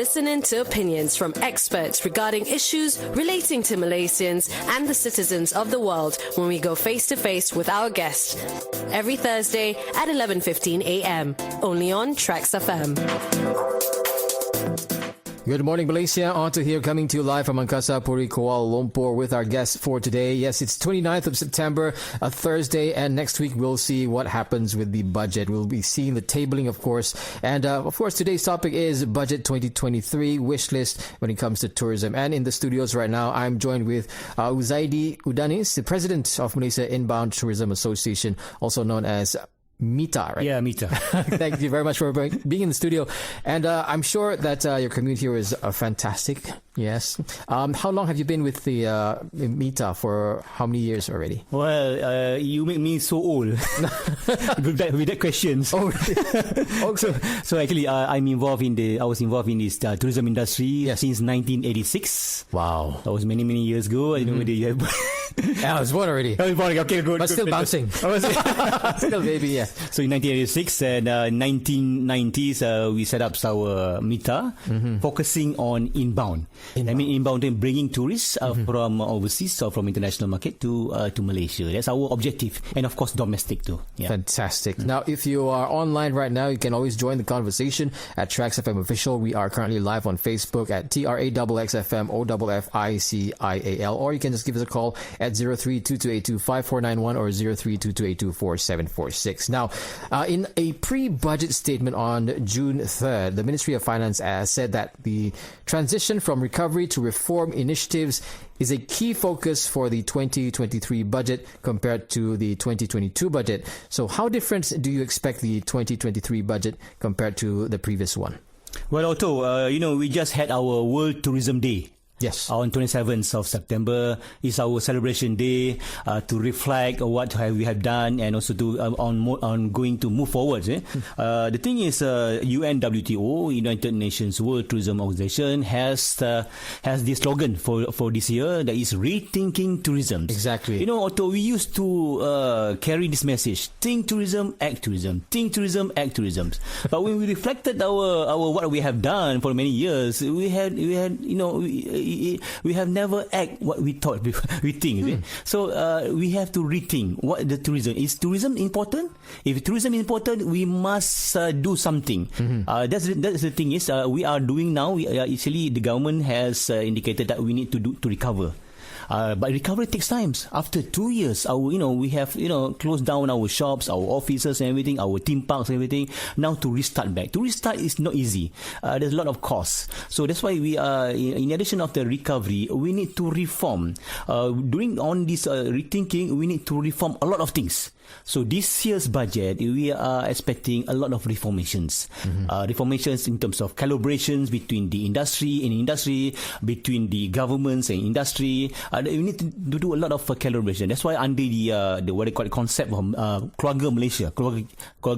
Listen in to opinions from experts regarding issues relating to Malaysians and the citizens of the world when we go face to face with our guest. Every Thursday at 11:15 a.m. Only on Trax FM. Good morning, Malaysia. Otto here, coming to you live from Angkasa Puri, Kuala Lumpur, with our guest for today. Yes, it's 29th of September, a Thursday, and next week we'll see what happens with the budget. We'll be seeing the tabling, of course. And, of course, today's topic is Budget 2023 Wishlist when it comes to tourism. And in the studios right now, I'm joined with Uzaidi Udanis, the President of Malaysia Inbound Tourism Association, also known as MITA, right? Yeah, MITA. Thank you very much for being in the studio. And I'm sure that your commute here is fantastic. Yes. How long have you been with the MITA? For how many years already? Well, you make me so old with that questions. Oh, okay. So actually, I was involved in this tourism industry since 1986. Wow. That was many years ago. I don't know whether you have. Yeah, I was born already. I was born, okay, good. But still bouncing. Still baby, yeah. So in 1986 and 1990s, we set up our MITA, focusing on inbound. I mean inbound, bringing tourists from overseas or from international market to Malaysia. That's our objective, and of course domestic too. Yeah. Fantastic. Now, if you are online right now, you can always join the conversation at Trax FM Official. We are currently live on Facebook at TRAXXFM OFFICIAL, or you can just give us a call at 0322825491 or 0322824746. Now, in a pre-budget statement on June 3rd, the Ministry of Finance said that the transition from recovery to reform initiatives is a key focus for the 2023 budget compared to the 2022 budget. So how different do you expect the 2023 budget compared to the previous one? Well, Otto, we just had our World Tourism Day. Yes. On 27th of September is our celebration day to reflect what we have done and also to on going to move forward. The thing is, UNWTO, United Nations World Tourism Organization, has this slogan for this year, that is rethinking tourism. Exactly. Otto, we used to carry this message: think tourism, act tourism. Think tourism, act tourism. But when we reflected our what we have done for many years, we have never act what we thought we think. So we have to rethink what the tourism is. Tourism important? If tourism is important, we must do something. That's the thing is we are doing now. Actually, the government has indicated that we need to recover. But recovery takes time. After 2 years, we have closed down our shops, our offices, and everything, our theme parks, and everything. Now to restart back. To restart is not easy. There's a lot of costs. So that's why we are, in addition of the recovery, we need to reform. During on this rethinking, we need to reform a lot of things. So this year's budget, we are expecting a lot of reformations. Reformations in terms of collaborations between the industry and industry, between the governments and industry. We need to do a lot of collaboration. That's why under the what they call the concept of Keluarga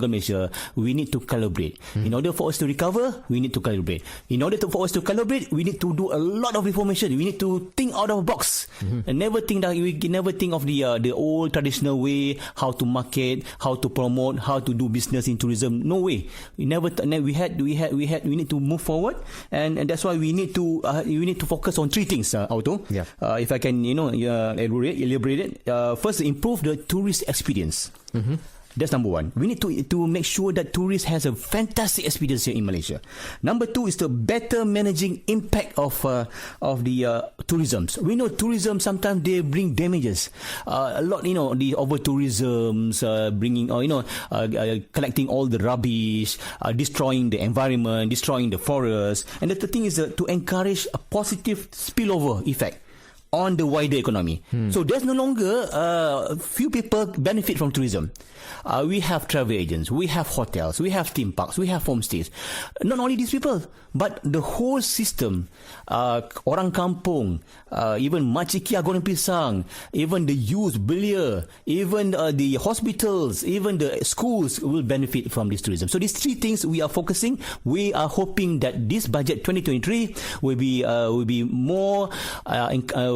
Malaysia, we need to collaborate. In order for us to recover, we need to collaborate. In order for us to collaborate, we need to do a lot of reformation. We need to think out of the box and never think of the old traditional way, how to market, how to promote, how to do business in tourism. No way. We need to move forward, and that's why we need to focus on three things, Otto. Yeah. If I can, elaborate it. First, improve the tourist experience. That's number one. We need to make sure that tourists has a fantastic experience here in Malaysia. Number two is the better managing impact of the tourism. We know tourism sometimes they bring damages. A lot, the over tourisms bringing, collecting all the rubbish, destroying the environment, destroying the forest. And the thing is to encourage a positive spillover effect on the wider economy. So there's no longer few people benefit from tourism. We have travel agents, we have hotels, we have theme parks, we have homestays. Not only these people, but the whole system, orang kampung, even Macikia Goreng Pisang, even the youth belia, even the hospitals, even the schools will benefit from this tourism. So these three things we are focusing. We are hoping that this budget 2023 will be more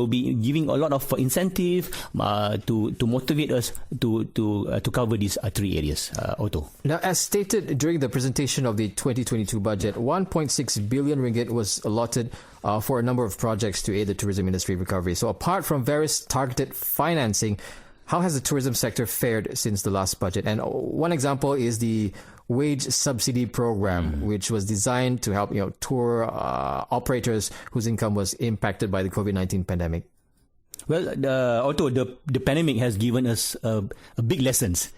will be giving a lot of incentive to motivate us to cover these three areas. Otto. Now, as stated during the presentation of the 2022 budget, 1.6 billion ringgit was allotted for a number of projects to aid the tourism industry recovery. So apart from various targeted financing, how has the tourism sector fared since the last budget? And one example is the wage subsidy program, which was designed to help tour operators whose income was impacted by the COVID-19 pandemic. Well, Otto, the pandemic has given us a big lessons.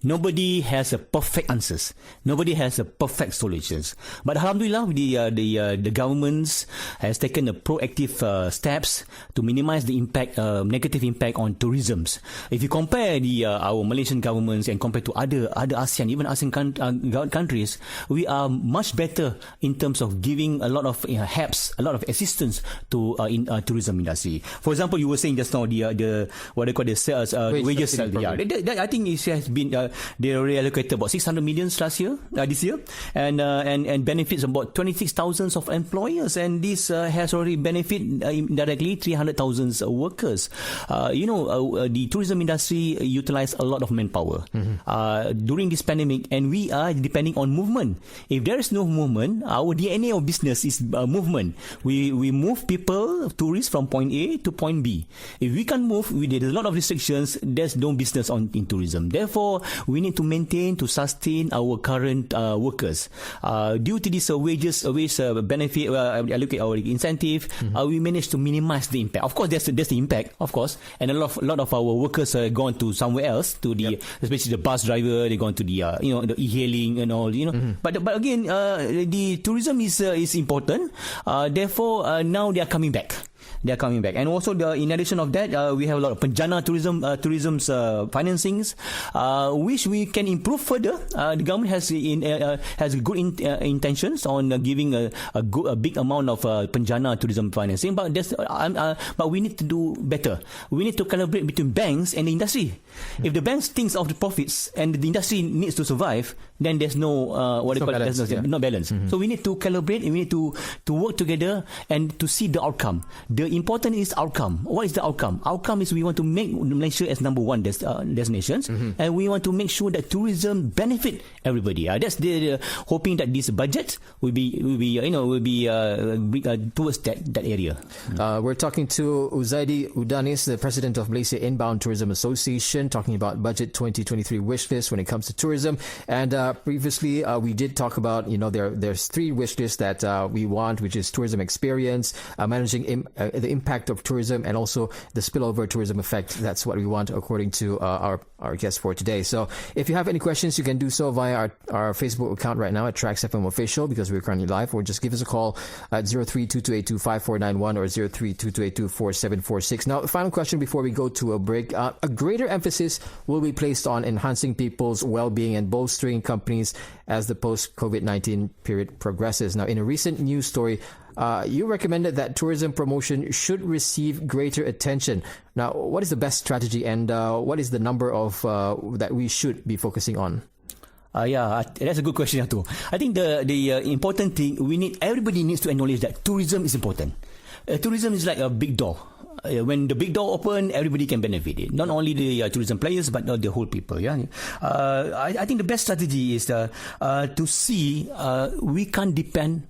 Nobody has a perfect answers. Nobody has a perfect solutions. But Alhamdulillah, the governments has taken a proactive steps to minimize the impact, negative impact on tourisms. If you compare our Malaysian governments and compare to other ASEAN, even ASEAN countries, we are much better in terms of giving a lot of helps, a lot of assistance to in tourism industry. For example, you were saying just now the what they call the wages. Yeah, I think it has been. They reallocated about 600 million this year, and benefits about 26,000 of employers, and this has already benefit directly 300,000 workers. The tourism industry utilized a lot of manpower during this pandemic, and we are depending on movement. If there is no movement, our DNA of business is movement. We move people, tourists, from point A to point B. If we can't move, there's a lot of restrictions. There's no business in tourism. Therefore, we need to sustain our current workers. Due to this wage benefit, allocate our incentive, we managed to minimize the impact. Of course, there's the impact, of course, and a lot of our workers are gone to somewhere else, especially the bus driver. They gone to the the e-hailing and all. But again, the tourism is important. Therefore, now they are coming back. And also in addition of that, we have a lot of penjana tourism's financings, which we can improve further. The government has good intentions on giving a big amount of penjana tourism financing, but we need to do better. We need to collaborate between banks and the industry. If the banks thinks of the profits and the industry needs to survive, then there's no no balance. So we need to collaborate, and we need to work together and to see the outcome. The important is outcome. What is the outcome? Outcome is we want to make Malaysia as number one destinations, and we want to make sure that tourism benefit everybody. That's the hoping that this budget will be towards that area. We're talking to Uzaidi Udanis, the president of Malaysia Inbound Tourism Association, talking about budget 2023 wish list when it comes to tourism. And previously we did talk about there's three wish lists that we want, which is tourism experience, managing the impact of tourism, and also the spillover tourism effect. That's what we want according to our guest for today. So if you have any questions, you can do so via our Facebook account right now at Tracks FM Official, because we're currently live, or just give us a call at 0322825491 or 0322824746. Now, the final question before we go to a break. A greater emphasis will be placed on enhancing people's well-being and bolstering companies as the post-COVID-19 period progresses. Now, in a recent news story, you recommended that tourism promotion should receive greater attention. Now, what is the best strategy, and what is the number of that we should be focusing on? That's a good question too. I think the important thing, everybody needs to acknowledge that tourism is important. Tourism is like a big door. When the big door open, everybody can benefit it. Not only the tourism players, but the whole people. I think the best strategy is to see we cannot depend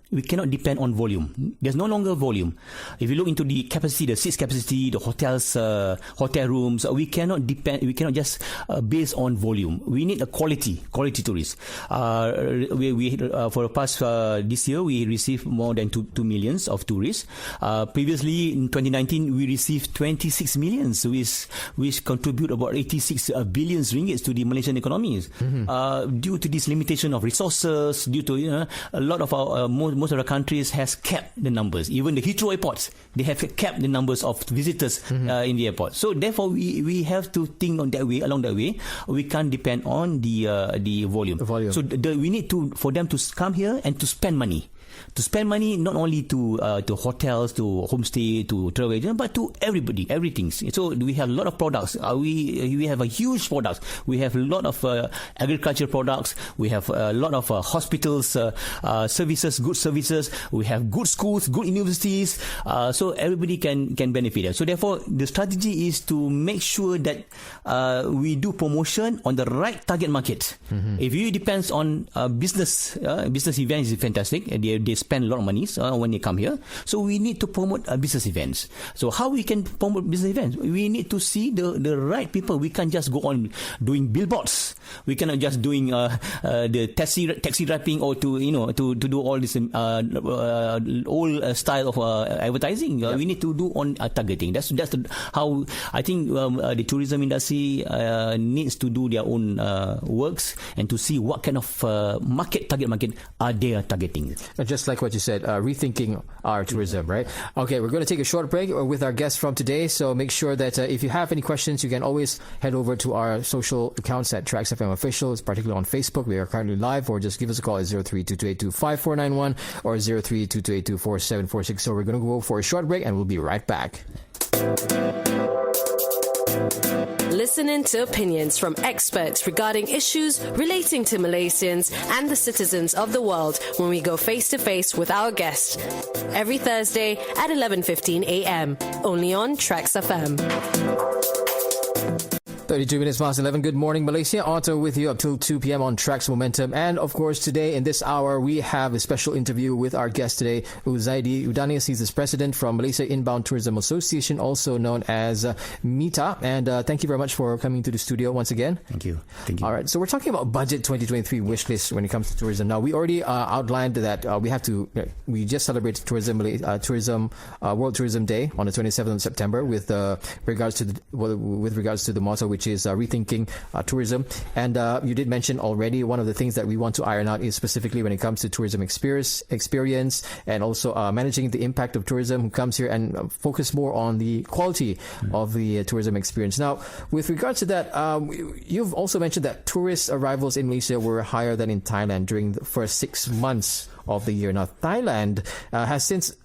on volume. There's no longer volume. If you look into the capacity, the seats capacity, the hotels, hotel rooms, we cannot just base on volume. We need a quality tourists. We for the past this year, we received more than 2 million of tourists. Previously in 2019, we received 26 million, which contribute about 86 billion ringgit to the Malaysian economies. Due to this limitation of resources, due to a lot of our most of the countries has capped the numbers. Even the Heathrow airports, they have capped the numbers of visitors in the airport. So therefore, we have to think along that way. We can't depend on the volume. So we need for them to come here and to spend money. To spend money not only to hotels, to homestay, to travel agent, but to everybody, everything. So we have a lot of products. We have a huge products. We have a lot of agriculture products. We have a lot of hospitals, services, good services. We have good schools, good universities. So everybody can benefit. So therefore, the strategy is to make sure that we do promotion on the right target market. If you depends on business events is fantastic. They spend a lot of money when they come here. So we need to promote business events. So how we can promote business events? We need to see the right people. We can't just go on doing billboards. We cannot just doing the taxi wrapping or to do all this old style of advertising. We need to do on targeting. That's how I think the tourism industry needs to do their own works and to see what kind of target market are they targeting. Just like what you said, rethinking our tourism, right? Okay, we're going to take a short break with our guest from today. So make sure that if you have any questions, you can always head over to our social accounts at Tracks FM Official. It's particularly on Facebook. We are currently live, or just give us a call at 0322825491 or 0322824746. So we're going to go for a short break and we'll be right back. Listening to opinions from experts regarding issues relating to Malaysians and the citizens of the world when we go face to face with our guest. Every Thursday at 11:15 a.m. only on Tracks FM. 32 minutes past 11. Good morning, Malaysia. Otto with you up till 2 p.m. on Tracks Momentum. And of course, today in this hour, we have a special interview with our guest today, Uzaidi. Udanis, he's the president from Malaysia Inbound Tourism Association, also known as MITA. And thank you very much for coming to the studio once again. Thank you. All right. So we're talking about Budget 2023 wish list when it comes to tourism. Now, we already outlined that we just celebrated World Tourism Day on the 27th of September with regards to the motto, which is rethinking tourism. And you did mention already one of the things that we want to iron out is specifically when it comes to tourism experience and also managing the impact of tourism who comes here and focus more on the quality of the tourism experience. Now, with regards to that, you've also mentioned that tourist arrivals in Malaysia were higher than in Thailand during the first 6 months of the year. Now, Thailand has since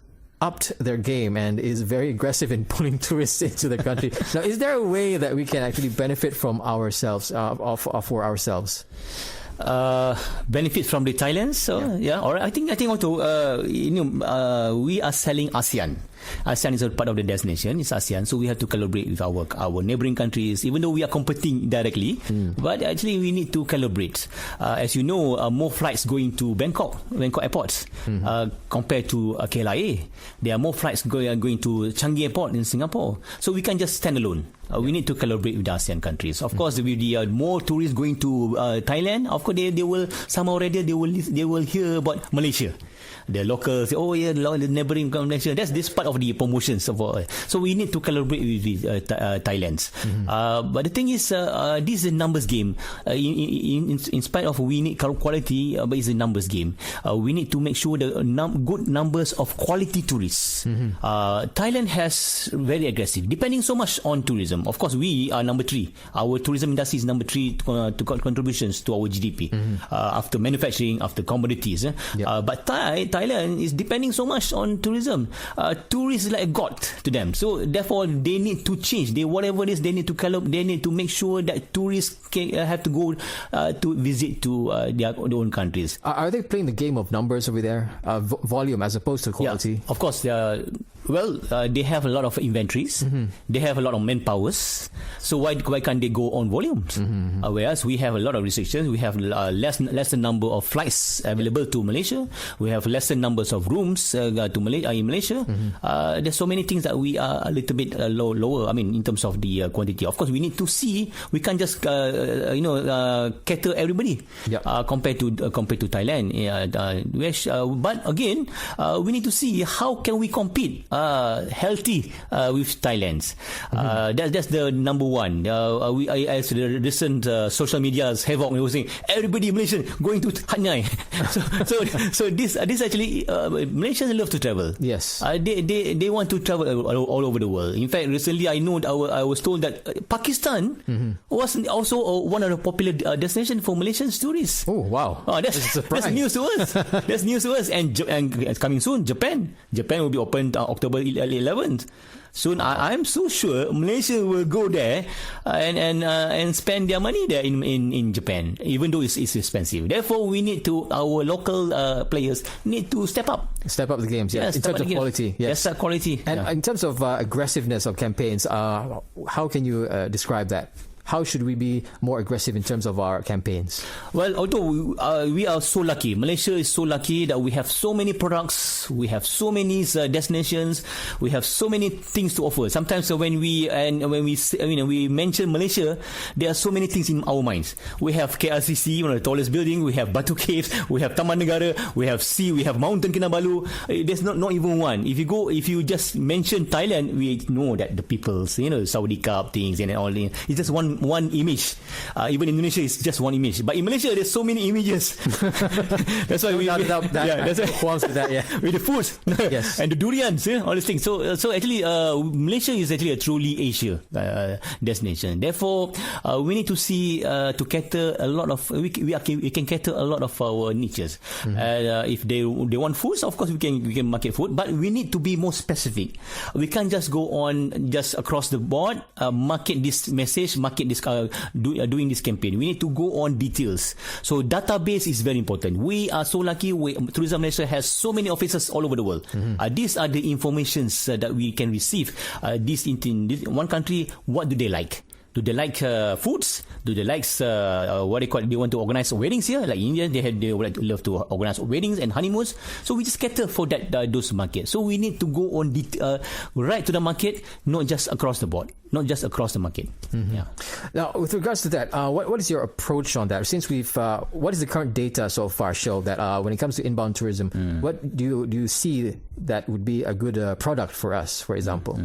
upped their game and is very aggressive in pulling tourists into the country. Now, is there a way that we can actually benefit from ourselves, for ourselves? Benefit from the Thailand? Alright. I think also we are selling ASEAN. ASEAN is a part of the destination. It's ASEAN, so we have to collaborate with our neighboring countries, even though we are competing directly. But actually, we need to collaborate. As you know, more flights going to Bangkok airports compared to KLIA. There are more flights going to Changi Airport in Singapore. So we can't just stand alone. We need to collaborate with the ASEAN countries. Of course, with the more tourists going to Thailand, of course they will somehow already they will hear about Malaysia. The locals say, the neighboring Malaysia. That's this part of the promotions. So we need to collaborate with Thailand. But the thing is, this is a numbers game. In spite of we need quality, but it's a numbers game. We need to make sure the good numbers of quality tourists. Thailand has very aggressive, depending so much on tourism. Of course, we are number 3. Our tourism industry is number 3 to contributions to our GDP after manufacturing, after commodities. But Thailand is depending so much on tourism. Tourists like a god to them. So therefore, they need to change. Whatever it is, they need to make sure that tourists have to go to visit to their own countries. Are they playing the game of numbers over there, volume as opposed to quality? Yeah, of course. They have a lot of inventories. They have a lot of manpowers. So why can't they go on volumes? Whereas we have a lot of restrictions. We have lesser number of flights available to Malaysia. We have lesser numbers of rooms in Malaysia. There's so many things that we are a little bit lower. I mean, in terms of the quantity. Of course, we need to see. We can't just cater everybody compared to Thailand. But again, we need to see how can we compete healthy with Thailand. That's the number one. As the recent social media's havoc, we were saying everybody Malaysian going to Hanyai. so this actually Malaysians love to travel. Yes, they want to travel all over the world. In fact, recently I was told that Pakistan was also one of the popular destinations for Malaysian tourists. Oh wow! That's news to us. That's news to us. And coming soon, Japan will be opened October 11th. Soon, I'm so sure Malaysia will go there and spend their money there in Japan, even though it's expensive. Therefore, our local players need to step up the games. Yeah, in terms of quality. Yes, quality. And in terms of aggressiveness of campaigns, how can you describe that? How should we be more aggressive in terms of our campaigns? Well, although we are so lucky, Malaysia is so lucky that we have so many products, we have so many destinations, we have so many things to offer. Sometimes when we mention Malaysia, there are so many things in our minds. We have KLCC, one of the tallest building. We have Batu Caves. We have Taman Negara. We have sea. We have Mountain Kinabalu. There's not even one. If you just mention Thailand, we know that the people's Saudi Cup things and all. It's just one image. Even Indonesia is just one image, but in Malaysia there's so many images. That's why that's why with the foods, yes, and the durians, all these things. So actually, Malaysia is actually a truly Asia destination. Therefore, we need to see to cater a lot of we can cater a lot of our niches. If they want foods, of course we can market food, but we need to be more specific. We can't just go on just across the board market this message, market this doing this campaign. We need to go on details. So database is very important. We are so lucky. Tourism Malaysia has so many offices all over the world. These are the informations that we can receive. This one country, what do they like? Do they like foods? Do they like what they call? They want to organize weddings here, like India. They would love to organize weddings and honeymoons. So we just cater for those markets. So we need to go on right to the market, not just across the board, not just across the market. Yeah. Now, with regards to that, what is your approach on that? Since what is the current data so far show that when it comes to inbound tourism, what do you see that would be a good product for us, for example?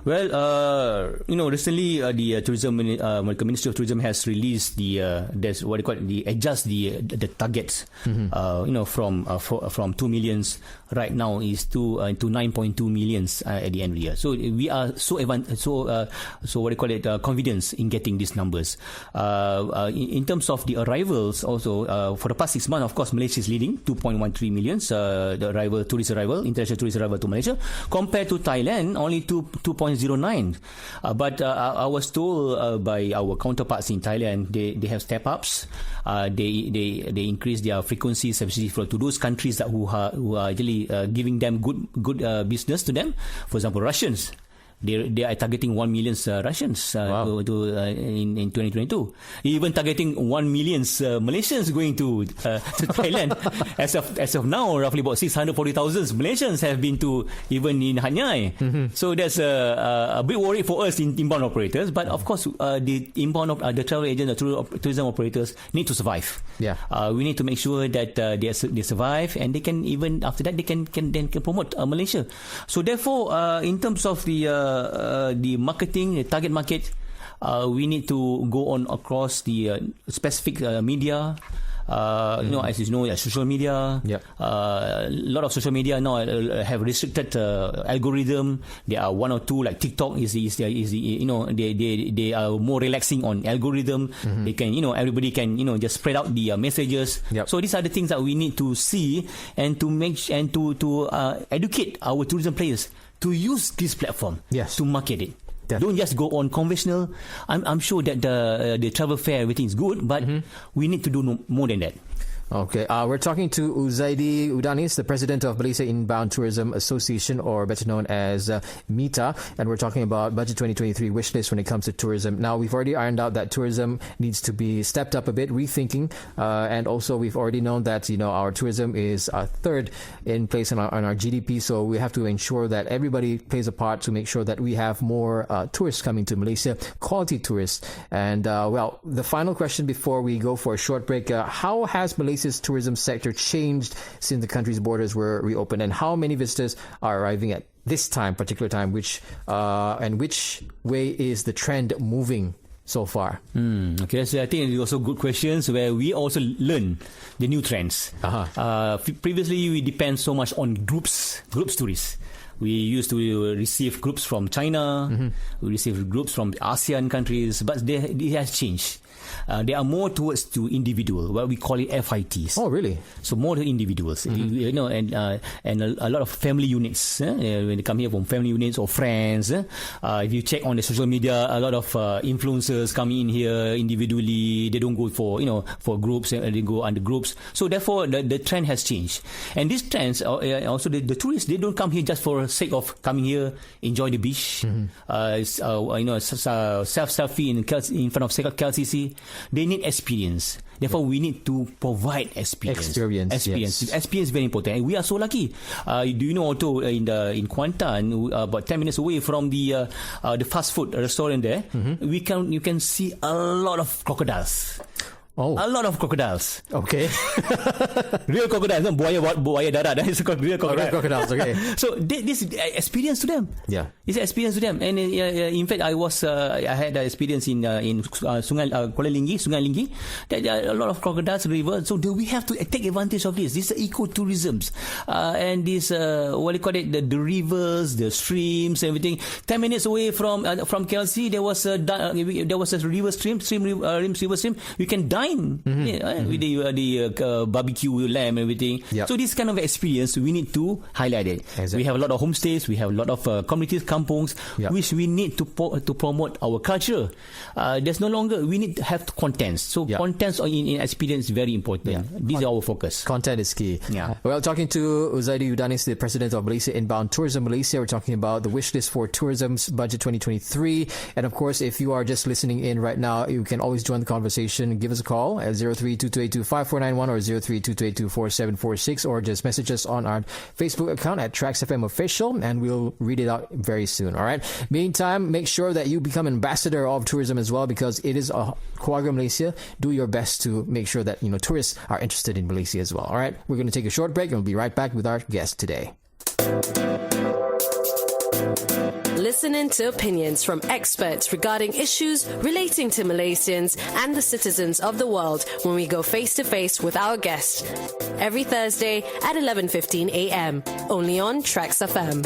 Well, recently the Ministry of Tourism has released adjust the targets. From 2 millions right now is to 9.2 millions at the end of the year. So we are confidence in getting these numbers. In terms of the arrivals, also for the past 6 months, of course, Malaysia is leading 2.13 millions. The international tourist arrival to Malaysia, compared to Thailand only 2.09. But I was told by our counterparts in Thailand, they have step ups. They increase their frequencies, especially to those countries who are actually giving them good business to them. For example, Russians. They are targeting 1 million Russians in 2022. Even targeting 1 million Malaysians going to Thailand. As of now, roughly about 640,000 Malaysians have been to even in Hanyai. So that's a big worry for us in inbound operators. But of course, the inbound the travel agents, the tourism operators need to survive. Yeah, we need to make sure that they survive, and they can even after that they can promote Malaysia. So therefore, in terms of the marketing, the target market, we need to go on across the specific media. As you know, social media. A lot of social media now have restricted algorithm. There are one or two, like TikTok they are more relaxing on algorithm. They can everybody can just spread out the messages. So these are the things that we need to see and to to educate our tourism players to use this platform to market it. Don't just go on conventional. I'm sure that the travel fair, everything is good, but we need to do more than that. Okay, we're talking to Uzaidi Udanis, the president of Malaysia Inbound Tourism Association, or better known as MITA, and we're talking about Budget 2023 wishlist when it comes to tourism. Now, we've already ironed out that tourism needs to be stepped up a bit, rethinking, and also we've already known that our tourism is third in place on our GDP, so we have to ensure that everybody plays a part to make sure that we have more tourists coming to Malaysia, quality tourists. And the final question before we go for a short break: how has Malaysia's tourism sector changed since the country's borders were reopened, and how many visitors are arriving at this particular time, which way is the trend moving so far? Okay, so I think it's also good questions where we also learn the new trends. Previously, we depend so much on groups tourists. We used to receive groups from China, we receive groups from ASEAN countries, but it has changed. They are more towards to individual, what we call it FITs. Oh, really? So more to individuals, you know, and a lot of family units. When they come here from family units or friends, if you check on the social media, a lot of influencers come in here individually. They don't go for groups, they go under groups. So therefore, the trend has changed. And these trends also the tourists, they don't come here just for the sake of coming here, enjoy the beach, selfie in front of KLCC. They need experience. Therefore, we need to provide experience. Yes. Experience is very important. And we are so lucky. Do you know, Otto, in Kuantan, about 10 minutes away from the fast food restaurant there, you can see a lot of crocodiles. Oh. A lot of crocodiles. Okay. Real crocodiles, not buaya darat. It's real crocodiles. Crocodiles, okay. So this is experience to them. Yeah. It's experience to them. And in fact, I had an experience in Kuala Lingi, Sungai Lingi. There are a lot of crocodiles, river. So we have to take advantage of this. This is ecotourism. And this, what do you call it, the rivers, the streams, everything. 10 minutes away from KLC, there was a river stream. We can dine with the barbecue lamb, everything. Yep. So this kind of experience, we need to highlight it. Exactly. We have a lot of homestays, we have a lot of communities, kampungs, which we need to promote our culture. There's no longer, we need to have contents. So contents in experience is very important. These are our focus. Content is key. Yeah. Well, talking to Uzaidi Udanis, the president of Malaysia Inbound Tourism Malaysia, we're talking about the Wishlist for Tourism's Budget 2023. And of course, if you are just listening in right now, you can always join the conversation. Give us a call at 0322825491 or 0322824746, or just message us on our Facebook account at Tracks FM Official, and we'll read it out very soon. All right. Meantime, make sure that you become ambassador of tourism as well, because it is a Keluarga Malaysia. Do your best to make sure that tourists are interested in Malaysia as well. All right. We're going to take a short break and we'll be right back with our guest today. Listen in to opinions from experts regarding issues relating to Malaysians and the citizens of the world when we go face to face with our guest. Every Thursday at 11:15 a.m. only on Tracks FM.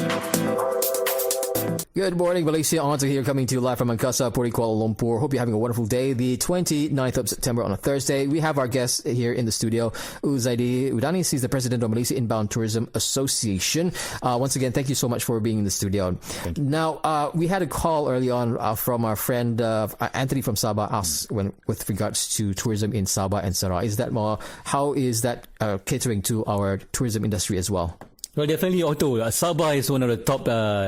Good morning, Malaysia. Otto here, coming to you live from Angkasa, Puri, Kuala Lumpur. Hope you're having a wonderful day. The 29th of September on a Thursday. We have our guest here in the studio, Uzaidi Udanis. He's the president of Malaysia Inbound Tourism Association. Once again, thank you so much for being in the studio. Now, we had a call early on from our friend Anthony from Sabah, asked with regards to tourism in Sabah and Sarawak. How is that catering to our tourism industry as well? Well, definitely, Otto. Sabah is one of the top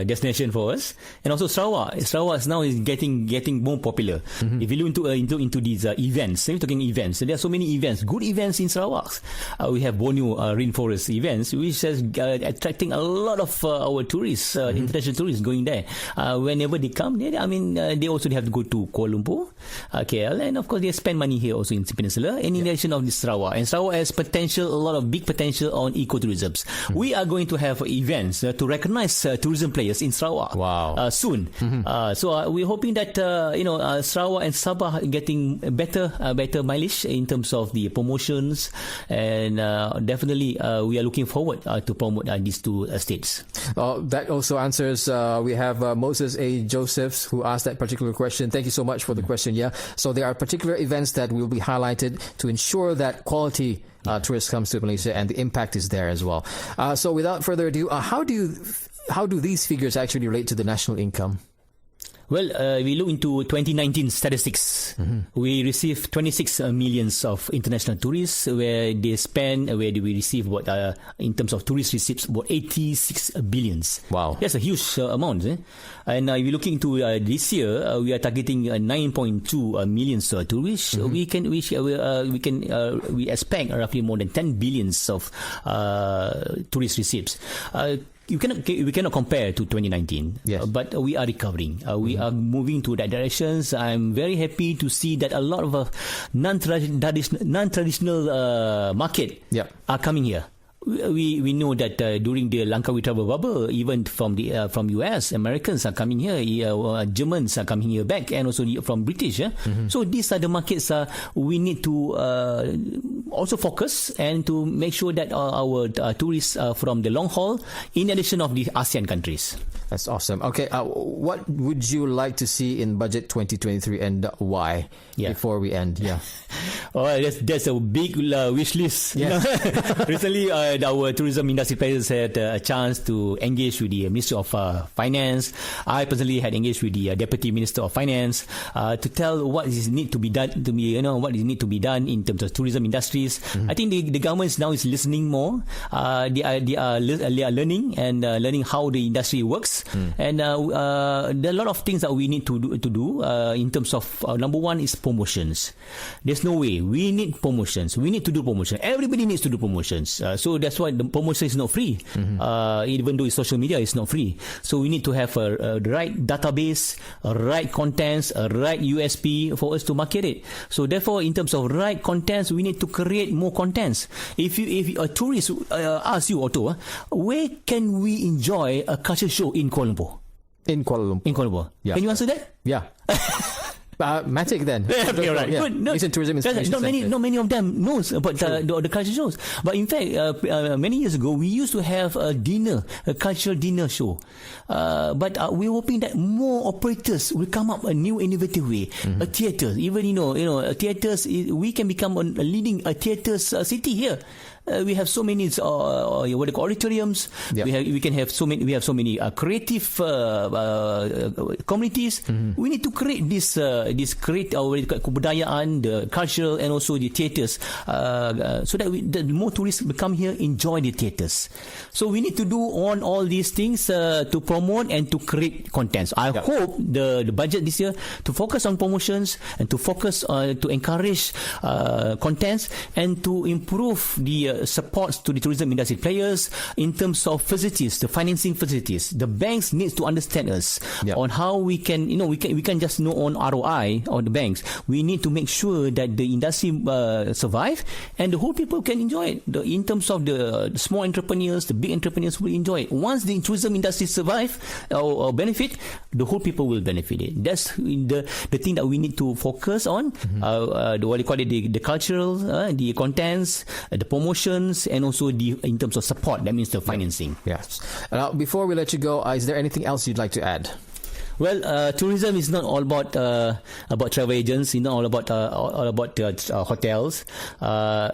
destination for us, and also Sarawak. Sarawak now is getting more popular. If you look into these events, we're talking events. There are so many events, good events in Sarawak. We have Borneo rainforest events, which is attracting a lot of our tourists, international tourists going there. Whenever they come, they also have to go to Kuala Lumpur, KL, and of course they spend money here also in the peninsula. And in addition of the Sarawak, and Sarawak has a lot of big potential on ecotourism. We are going to have events to recognize tourism players in Sarawak. Wow. Soon. So we're hoping that Sarawak and Sabah are getting better mileage in terms of the promotions, and definitely we are looking forward to promote these two states. That also answers. We have Moses A. Josephs who asked that particular question. Thank you so much for the question. Yeah. So there are particular events that will be highlighted to ensure that quality tourists comes to Malaysia, and the impact is there as well. So without further ado, how do these figures actually relate to the national income? Well, we look into 2019 statistics. We received 26 millions of international tourists, where we receive in terms of tourist receipts, about 86 billions. Wow. That's a huge amount. And if you're looking into this year, we are targeting 9.2 million tourists. We expect roughly more than 10 billions of tourist receipts. We cannot compare to 2019, yes. But we are recovering. We are moving to that direction. I'm very happy to see that a lot of non-traditional market are coming here. we know that during the Langkawi travel bubble, even from US, Americans are coming here, Germans are coming here back, and also from British. So these are the markets we need to also focus and to make sure that our tourists from the long haul, in addition of the ASEAN countries. That's awesome. Okay, what would you like to see in budget 2023 and why? Before we end, that's a big wish list. Yes. Recently, our tourism industry players had a chance to engage with the Ministry of Finance. I personally had engaged with the Deputy Minister of Finance to tell what is need to be done what is need to be done in terms of tourism industries. I think the government now is listening more. They are learning and learning how the industry works. And there are a lot of things that we need to do in terms of number one is promotions. There's no way. We need promotions. We need to do promotion. Everybody needs to do promotions. So that's why the promotion is not free. Even though it's social media, it's not free. So we need to have a right database, a right contents, a right USP for us to market it. So therefore, in terms of right contents, we need to create more contents. If a tourist asks you, Otto, where can we enjoy a culture show in Kuala Lumpur? In Kuala Lumpur. Yeah. Can you answer that? Yeah. Matic then. Okay, right. Yeah. Good. No, Tourism not many of them knows about the culture shows. But in fact, many years ago, we used to have a cultural dinner show. But we're hoping that more operators will come up a new innovative way. A theatre, even theatres, we can become a leading theatres city here. We have so many auditoriums. Yep. We have so many creative communities. We need to create this create our kebudayaan, the cultural, and also the theatres, so that more tourists will come here, enjoy the theatres. So we need to do on all these things to promote and to create contents. I hope the budget this year to focus on promotions and to focus to encourage contents and to improve the supports to the tourism industry players in terms of facilities, the financing facilities. The banks needs to understand us on how we can, we can just know on ROI on the banks. We need to make sure that the industry survive and the whole people can enjoy it. In terms of the small entrepreneurs, the big entrepreneurs will enjoy it. Once the tourism industry survive or benefit, the whole people will benefit it. That's the thing that we need to focus on. The cultural, the contents, the promotions, and also in terms of support, that means the financing. Yes. Before we let you go, is there anything else you'd like to add? Well, tourism is not all about travel agents. It's not all about hotels.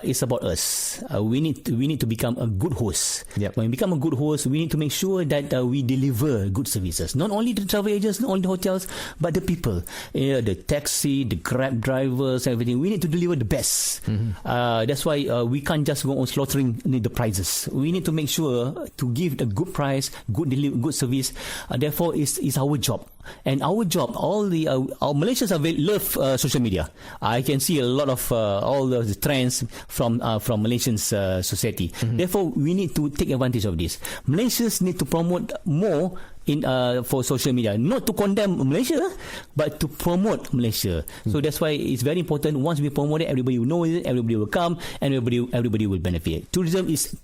It's about us. We need to become a good host. Yep. When we become a good host, we need to make sure that we deliver good services. Not only the travel agents, not only the hotels, but the people. The taxi, the Grab drivers, everything. We need to deliver the best. That's why we can't just go on slaughtering the prices. We need to make sure to give a good price, good service. Therefore, it's our job. And our job, our Malaysians love social media. I can see a lot of all the trends from Malaysian society. Therefore, we need to take advantage of this. Malaysians need to promote more for social media, not to condemn Malaysia, but to promote Malaysia. So that's why it's very important. Once we promote it, everybody will know it, everybody will come, and everybody will benefit. Tourism is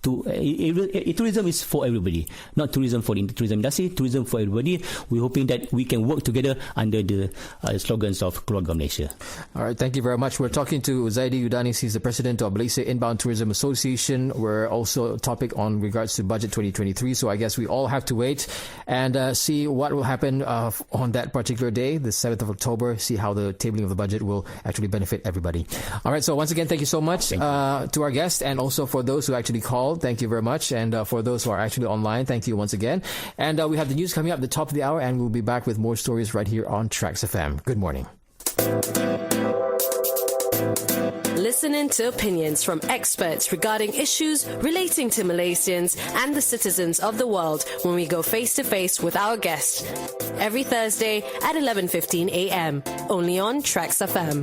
for everybody, not tourism for the tourism industry. Tourism for everybody. We're hoping that we can work together under the slogans of Keluarga Malaysia. All right, thank you very much. We're talking to Uzaidi Udanis. He's the president of Malaysia Inbound Tourism Association. We're also a topic on regards to budget 2023. So I guess we all have to wait and see what will happen on that particular day, the 7th of October, see how the tabling of the budget will actually benefit everybody. All right, so once again, thank you so much to our guests, and also for those who actually called, thank you very much. And for those who are actually online, thank you once again. And we have the news coming up at the top of the hour, and we'll be back with more stories right here on Trax FM. Good morning. Listening to opinions from experts regarding issues relating to Malaysians and the citizens of the world when we go face to face with our guest. Every Thursday at 11:15 a.m. only on Trax FM.